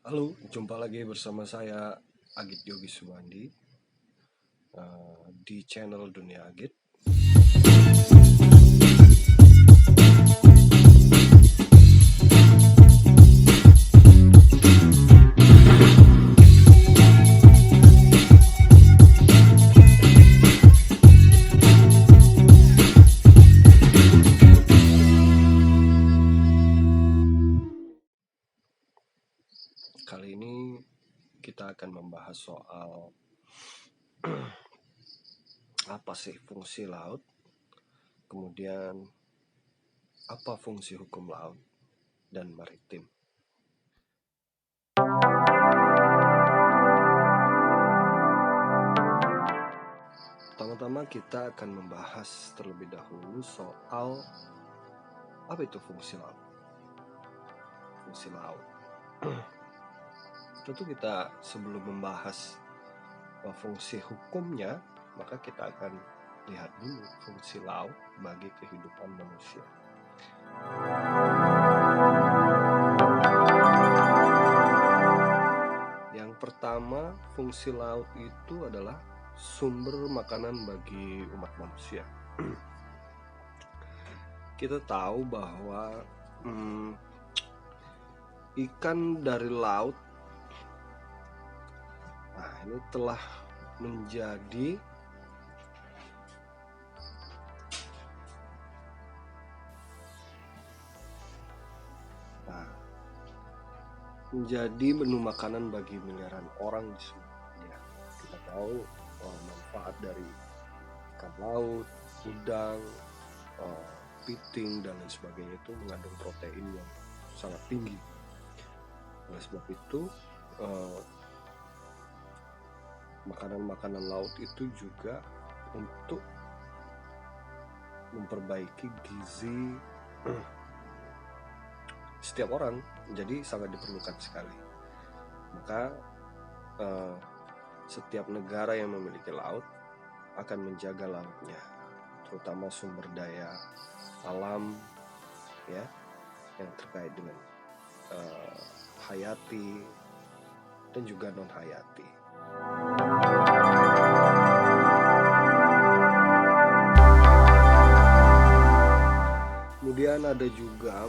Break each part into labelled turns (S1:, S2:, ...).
S1: Halo, jumpa lagi bersama saya Agit Yogi Sumandi di channel Dunia Agit. Kali ini kita akan membahas soal apa sih fungsi laut, kemudian apa fungsi hukum laut dan maritim. Pertama-tama kita akan membahas terlebih dahulu soal apa itu fungsi laut. Fungsi laut. Tentu kita sebelum membahas fungsi hukumnya, maka kita akan lihat dulu fungsi laut bagi kehidupan manusia. Yang pertama, fungsi laut itu adalah sumber makanan bagi umat manusia. Kita tahu bahwa ikan dari laut ini telah menjadi menu makanan bagi miliaran orang di seluruh dunia. Kita tahu manfaat dari ikan laut, udang, piting dan lain sebagainya itu mengandung protein yang sangat tinggi. Oleh sebab itu makanan-makanan laut itu juga untuk memperbaiki gizi setiap orang, jadi sangat diperlukan sekali. Maka setiap negara yang memiliki laut akan menjaga lautnya, terutama sumber daya alam ya yang terkait dengan hayati dan juga non hayati. Kemudian ada juga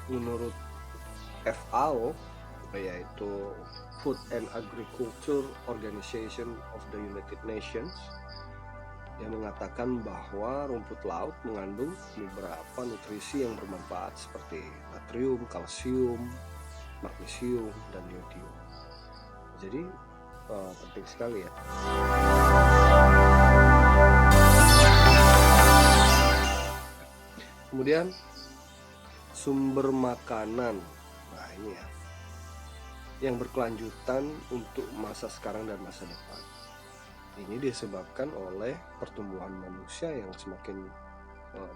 S1: menurut FAO, yaitu Food and Agriculture Organization of the United Nations, yang mengatakan bahwa rumput laut mengandung beberapa nutrisi yang bermanfaat seperti natrium, kalsium, magnesium, dan yodium. Jadi penting sekali ya. Kemudian sumber makanan, ini ya, yang berkelanjutan untuk masa sekarang dan masa depan. Ini disebabkan oleh pertumbuhan manusia yang semakin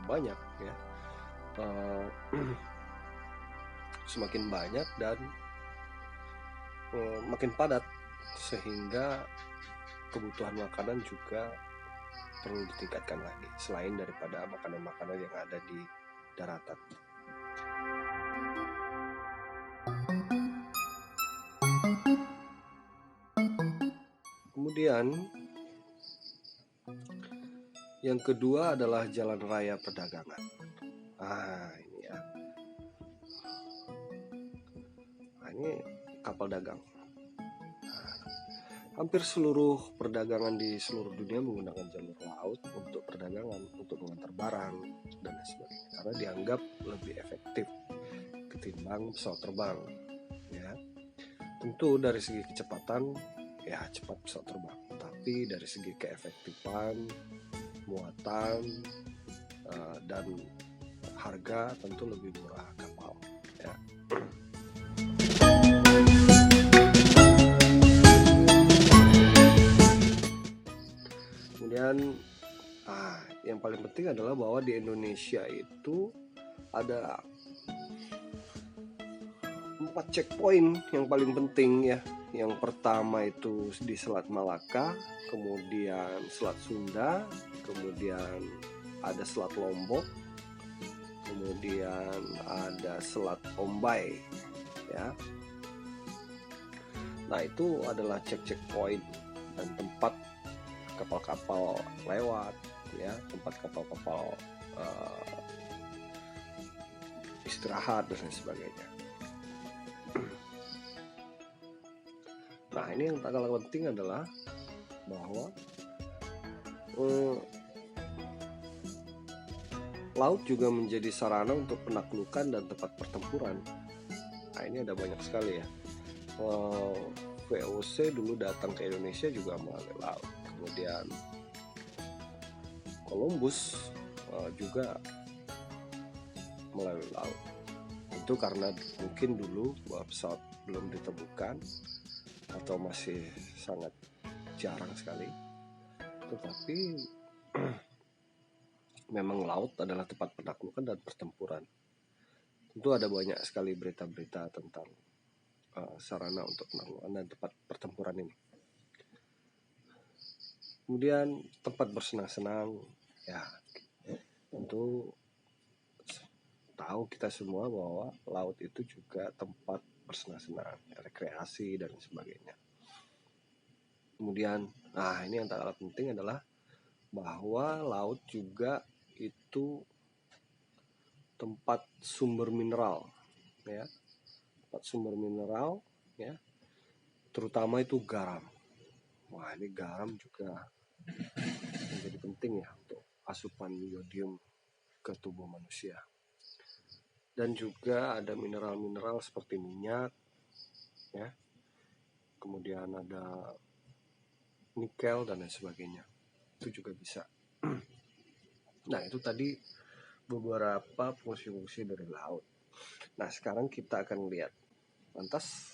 S1: banyak ya, semakin banyak dan makin padat, sehingga kebutuhan makanan juga perlu ditingkatkan lagi selain daripada makanan-makanan yang ada di daratan. Kemudian yang kedua adalah jalan raya perdagangan. Ini ya. Ini kapal dagang. Hampir seluruh perdagangan di seluruh dunia menggunakan jalur laut untuk perdagangan, untuk mengantar barang dan sebagainya, karena dianggap lebih efektif ketimbang pesawat terbang. Ya, tentu dari segi kecepatan ya cepat pesawat terbang, tapi dari segi keefektifan, muatan dan harga tentu lebih murah kapal. Ya. Kemudian yang paling penting adalah bahwa di Indonesia itu ada 4 checkpoint yang paling penting ya. Yang pertama itu di Selat Malaka, kemudian Selat Sunda, kemudian ada Selat Lombok, kemudian ada Selat Ombai ya. Nah, itu adalah cek point dan tempat kapal-kapal lewat ya, tempat kapal-kapal istirahat dan lain sebagainya. Nah, ini yang tak kalah penting adalah bahwa laut juga menjadi sarana untuk penaklukan dan tempat pertempuran. Nah, ini ada banyak sekali ya. VOC dulu datang ke Indonesia juga melalui laut. Kemudian Columbus juga melalui laut. Itu karena mungkin dulu pesawat belum ditemukan atau masih sangat jarang sekali. Tetapi memang laut adalah tempat penaklukan dan pertempuran. Tentu ada banyak sekali berita-berita tentang sarana untuk penaklukan dan tempat pertempuran ini. Kemudian tempat bersenang-senang, ya tentu tahu kita semua bahwa laut itu juga tempat bersenang-senang, rekreasi dan sebagainya. Kemudian, ini yang tak kalah penting adalah bahwa laut juga itu tempat sumber mineral, ya, tempat sumber mineral, ya, terutama itu garam. Wah, ini garam juga menjadi penting ya untuk asupan yodium ke tubuh manusia. Dan juga ada mineral-mineral seperti minyak, ya, kemudian ada nikel dan lain sebagainya. Itu juga bisa. Nah, itu tadi beberapa fungsi-fungsi dari laut. Nah, sekarang kita akan lihat, lantas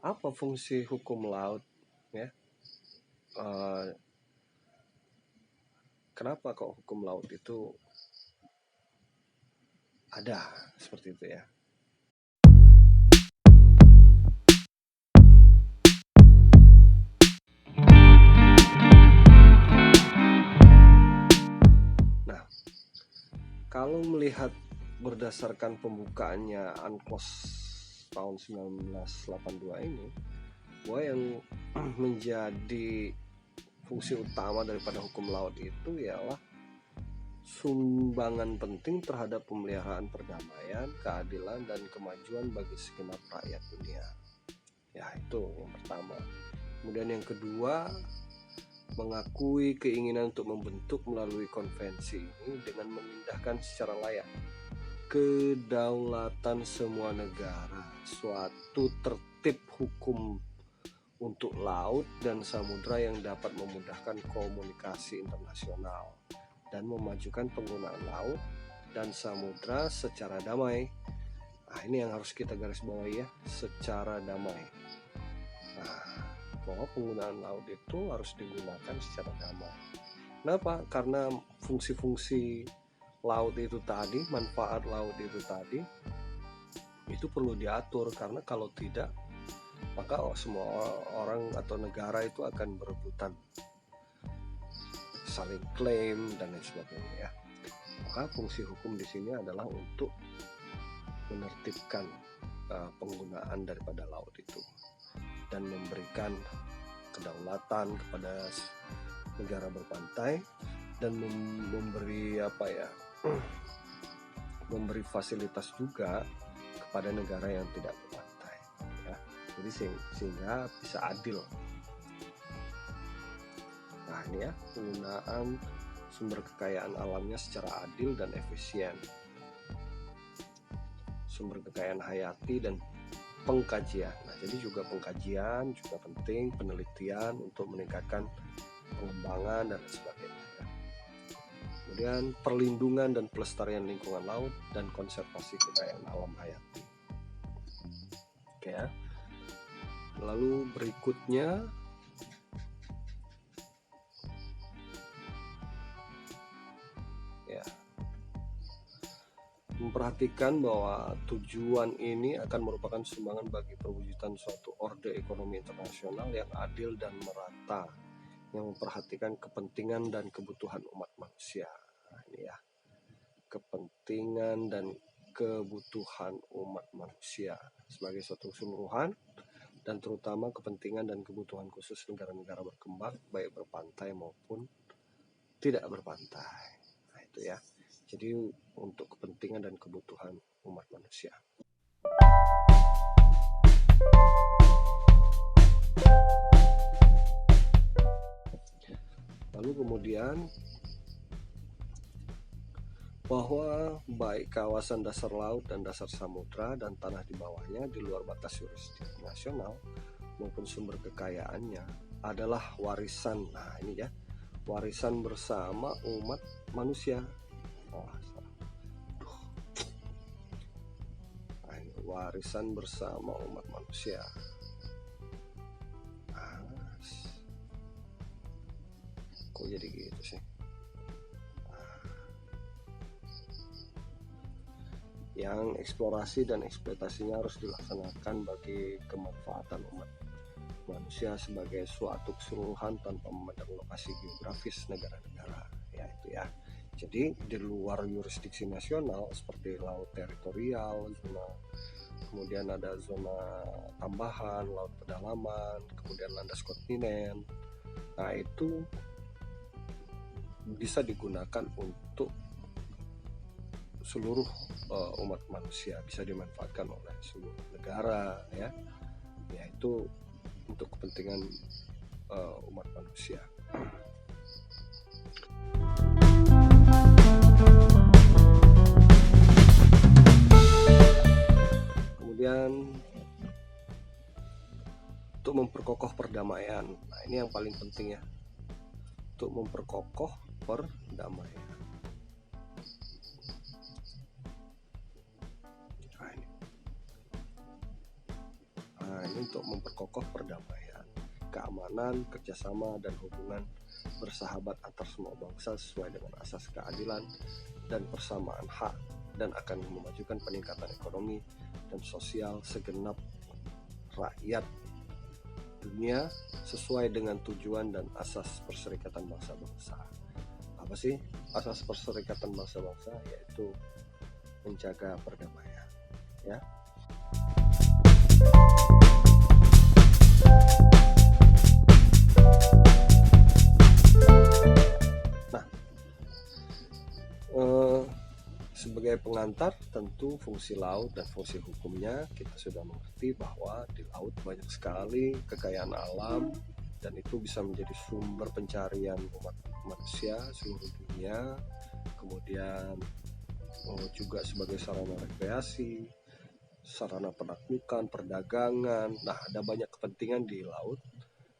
S1: apa fungsi hukum laut, ya? Kenapa kok hukum laut itu ada seperti itu ya? Nah, kalau melihat berdasarkan pembukaannya UNCLOS tahun 1982 ini, bahwa yang menjadi fungsi utama daripada hukum laut itu ialah sumbangan penting terhadap pemeliharaan perdamaian, keadilan, dan kemajuan bagi segenap rakyat dunia. Ya, itu yang pertama. Kemudian yang kedua, mengakui keinginan untuk membentuk melalui konvensi ini dengan memindahkan secara layak kedaulatan semua negara, suatu tertib hukum untuk laut dan samudra yang dapat memudahkan komunikasi internasional dan memajukan penggunaan laut dan samudra secara damai. Nah, ini yang harus kita garis bawahi ya, secara damai. Nah, bahwa penggunaan laut itu harus digunakan secara damai. Kenapa? Karena fungsi-fungsi laut itu tadi, manfaat laut itu tadi, itu perlu diatur, karena kalau tidak, maka semua orang atau negara itu akan berebutan, saling klaim dan lain sebagainya. Maka fungsi hukum di sini adalah untuk menertibkan penggunaan daripada laut itu dan memberikan kedaulatan kepada negara berpantai dan memberi memberi fasilitas juga kepada negara yang tidak berpantai, ya. Jadi sehingga bisa adil. Nah, ini ya, penggunaan sumber kekayaan alamnya secara adil dan efisien. Sumber kekayaan hayati dan pengkajian. Nah, jadi juga pengkajian juga penting, penelitian untuk meningkatkan pengembangan dan sebagainya. Kemudian perlindungan dan pelestarian lingkungan laut dan konservasi kekayaan alam hayati. Oke ya. Lalu berikutnya ya, memperhatikan bahwa tujuan ini akan merupakan sumbangan bagi perwujudan suatu orde ekonomi internasional yang adil dan merata, yang memperhatikan kepentingan dan kebutuhan umat manusia. Nah, ini ya, kepentingan dan kebutuhan umat manusia sebagai suatu keseluruhan, dan terutama kepentingan dan kebutuhan khusus negara-negara berkembang, baik berpantai maupun tidak berpantai. Nah, itu ya. Jadi untuk kepentingan dan kebutuhan umat manusia. Lalu kemudian bahwa baik kawasan dasar laut dan dasar samudra dan tanah di bawahnya di luar batas yurisdiksi nasional maupun sumber kekayaannya adalah warisan. Nah, ini ya, warisan bersama umat manusia. Warisan bersama umat manusia. Kok jadi gitu sih? Yang eksplorasi dan eksploitasinya harus dilaksanakan bagi kemanfaatan umat manusia sebagai suatu keseluruhan tanpa memandang lokasi geografis negara-negara, ya itu ya. Jadi di luar yurisdiksi nasional seperti laut teritorial, kemudian ada zona tambahan, laut pedalaman, kemudian landas kontinen. Nah, itu bisa digunakan untuk seluruh umat manusia, bisa dimanfaatkan oleh seluruh negara, ya, yaitu untuk kepentingan umat manusia. Kemudian untuk memperkokoh perdamaian, nah ini yang paling penting ya, untuk memperkokoh perdamaian. Ini untuk memperkokoh perdamaian, keamanan, kerjasama, dan hubungan bersahabat antar semua bangsa sesuai dengan asas keadilan dan persamaan hak, dan akan memajukan peningkatan ekonomi dan sosial segenap rakyat dunia sesuai dengan tujuan dan asas Perserikatan Bangsa-Bangsa. Apa sih asas Perserikatan Bangsa-Bangsa? Yaitu menjaga perdamaian, ya. Sebagai pengantar, tentu fungsi laut dan fungsi hukumnya kita sudah mengerti bahwa di laut banyak sekali kekayaan alam, dan itu bisa menjadi sumber pencarian umat manusia seluruh dunia. Kemudian juga sebagai sarana rekreasi, sarana penaklukan, perdagangan. Nah, ada banyak kepentingan di laut.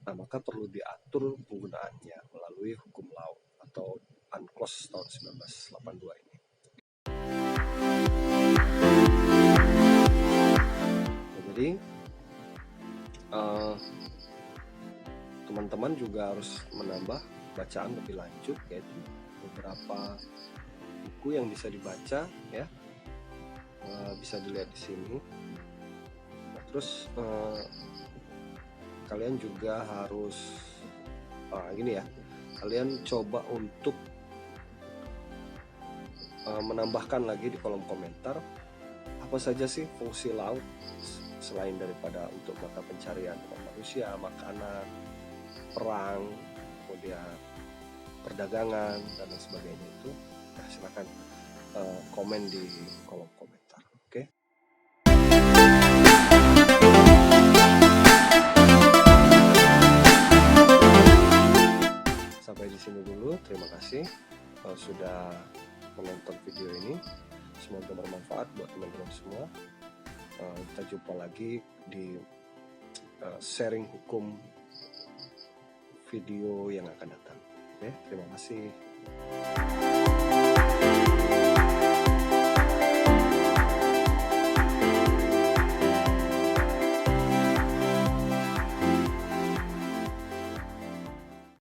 S1: Nah, maka perlu diatur penggunaannya melalui hukum laut atau UNCLOS tahun 1982 ini. Jadi teman-teman juga harus menambah bacaan lebih lanjut, yaitu beberapa buku yang bisa dibaca, ya, bisa dilihat di sini. Nah, terus kalian juga harus gini ya, kalian coba untuk menambahkan lagi di kolom komentar apa saja sih fungsi laut selain daripada untuk mata pencarian manusia, makanan, perang, kemudian perdagangan dan lain sebagainya itu. Nah, silakan komen di kolom komentar. Oke. Sampai di sini dulu. Terima kasih sudah menonton video ini. Semoga bermanfaat buat teman-teman semua. Kita jumpa lagi di sharing hukum video yang akan datang. Oke, terima kasih.